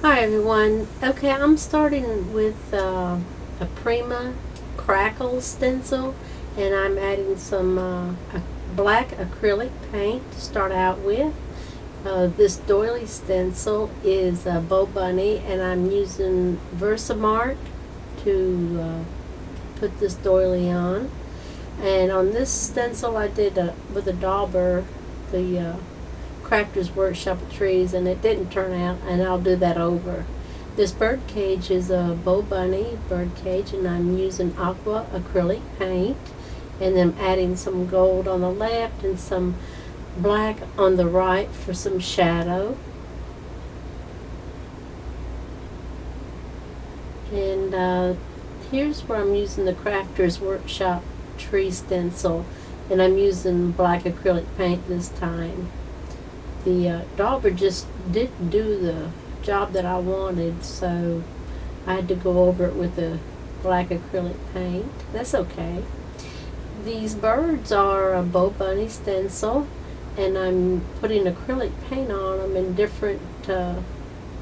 Hi everyone. Okay, I'm starting with a Prima Crackle stencil, and I'm adding some black acrylic paint to start out with. This doily stencil is a Bow Bunny, and I'm using Versumart to put this doily on. And on this stencil I did with a dauber, the Crafter's Workshop of Trees, and it didn't turn out, and I'll do that over. This birdcage is a Bow Bunny birdcage, and I'm using aqua acrylic paint, and then adding some gold on the left and some black on the right for some shadow. And here's where I'm using the Crafter's Workshop Tree stencil, and I'm using black acrylic paint this time. The dauber just didn't do the job that I wanted, so I had to go over it with the black acrylic paint. That's okay. These birds are a Bow Bunny stencil, and I'm putting acrylic paint on them in different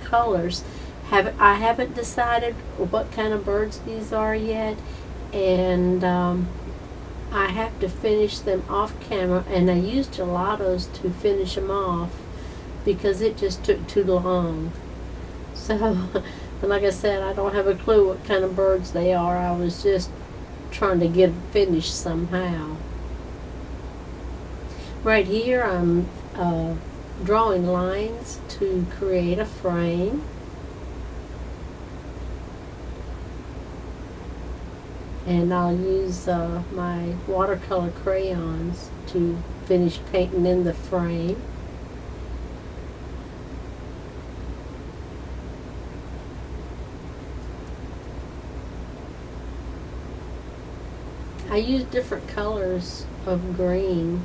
colors. I haven't decided what kind of birds these are yet, and I have to finish them off camera, and I used gelatos to finish them off because it just took too long. So, like I said, I don't have a clue what kind of birds they are. I was just trying to get them finished somehow. Right here I'm drawing lines to create a frame. And I'll use my watercolor crayons to finish painting in the frame. I use different colors of green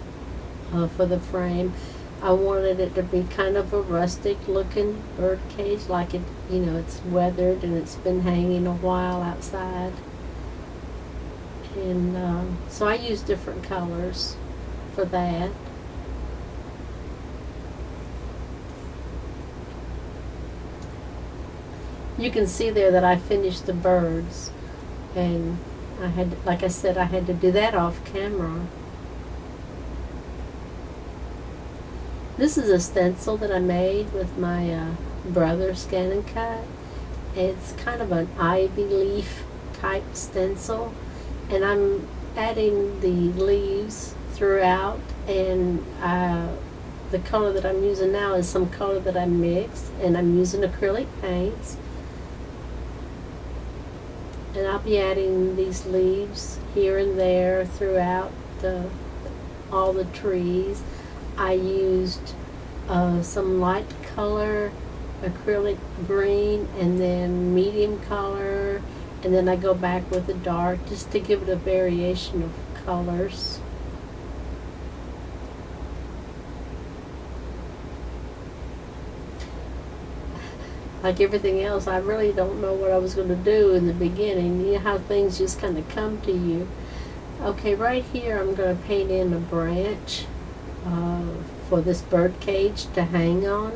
for the frame. I wanted it to be kind of a rustic looking bird cage, like it's weathered and it's been hanging a while outside. And so I use different colors for that. You can see there that I finished the birds, and like I said, I had to do that off camera. This is a stencil that I made with my brother Scan and Cut. It's kind of an ivy leaf type stencil, and I'm adding the leaves throughout, and the color that I'm using now is some color that I mixed, and I'm using acrylic paints, and I'll be adding these leaves here and there throughout all the trees. I used some light color acrylic green, and then medium color, and then I go back with the dark just to give it a variation of colors. Like everything else, I really don't know what I was going to do in the beginning. You know how things just kind of come to you. Okay, right here I'm going to paint in a branch for this bird cage to hang on.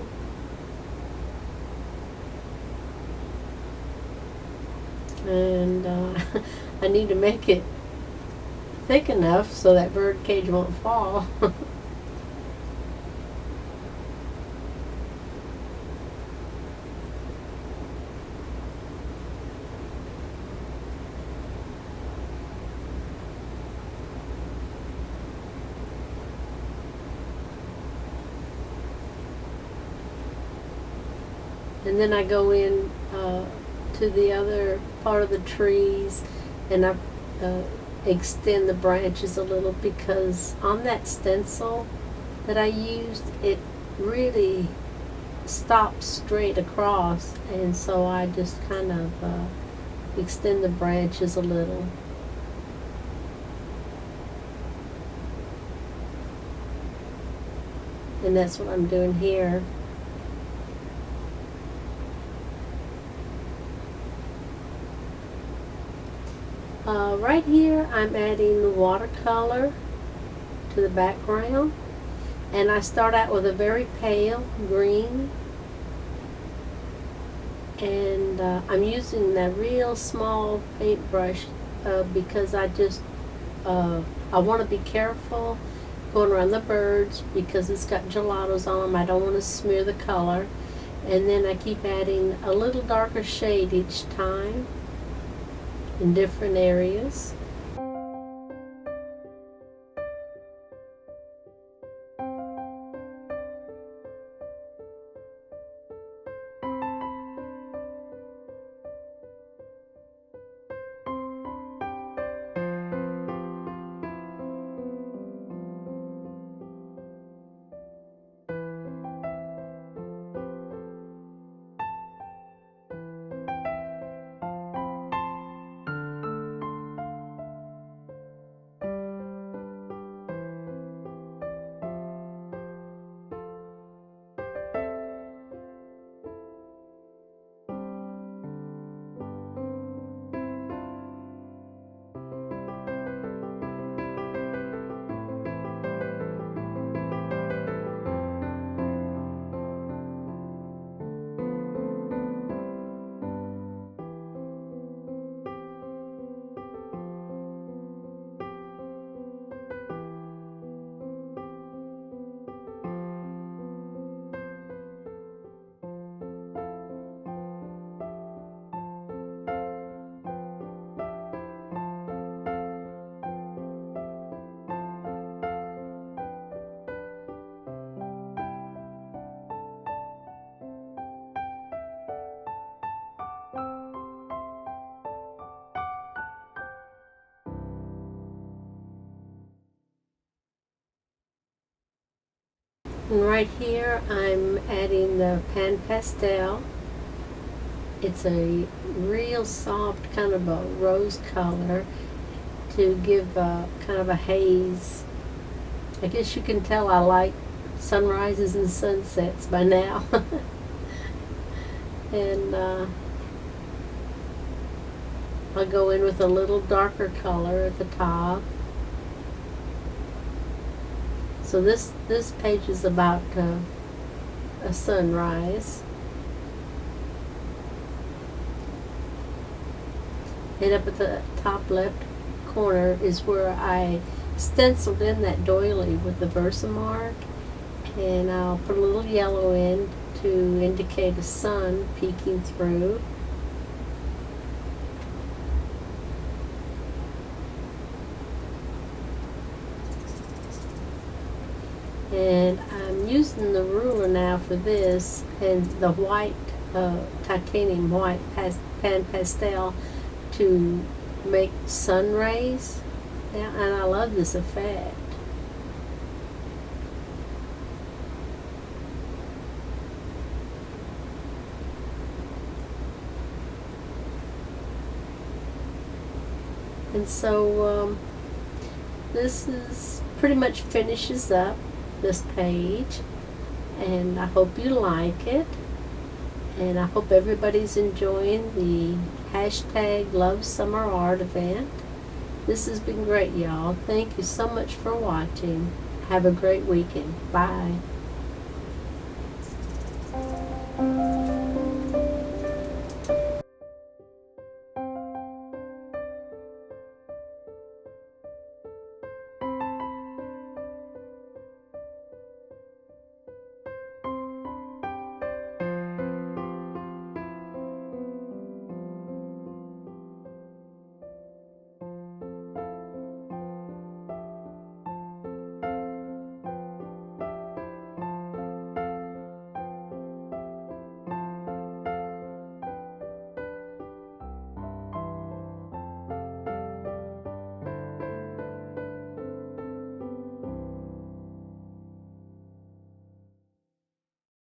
And I need to make it thick enough so that bird cage won't fall. And then I go in to the other part of the trees, and I extend the branches a little, because on that stencil that I used, it really stops straight across, and so I just kind of extend the branches a little. And that's what I'm doing here. Right here I'm adding the watercolor to the background, and I start out with a very pale green, And I'm using that real small paintbrush because I want to be careful going around the birds because it's got gelatos on them. I don't want to smear the color. And then I keep adding a little darker shade each time in different areas. And right here I'm adding the pan pastel. It's a real soft kind of a rose color to give kind of a haze. I guess you can tell I like sunrises and sunsets by now. And I'll go in with a little darker color at the top. So this page is about a sunrise. And up at the top left corner is where I stenciled in that doily with the Versamart. And I'll put a little yellow in to indicate a sun peeking through. And I'm using the ruler now for this, and the white, titanium white pan pastel to make sun rays. And I love this effect. And so this is pretty much finishes up this page, and I hope you like it, and I hope everybody's enjoying the hashtag lovesummerart event. This has been great, y'all. Thank you so much for watching. Have a great weekend. Bye.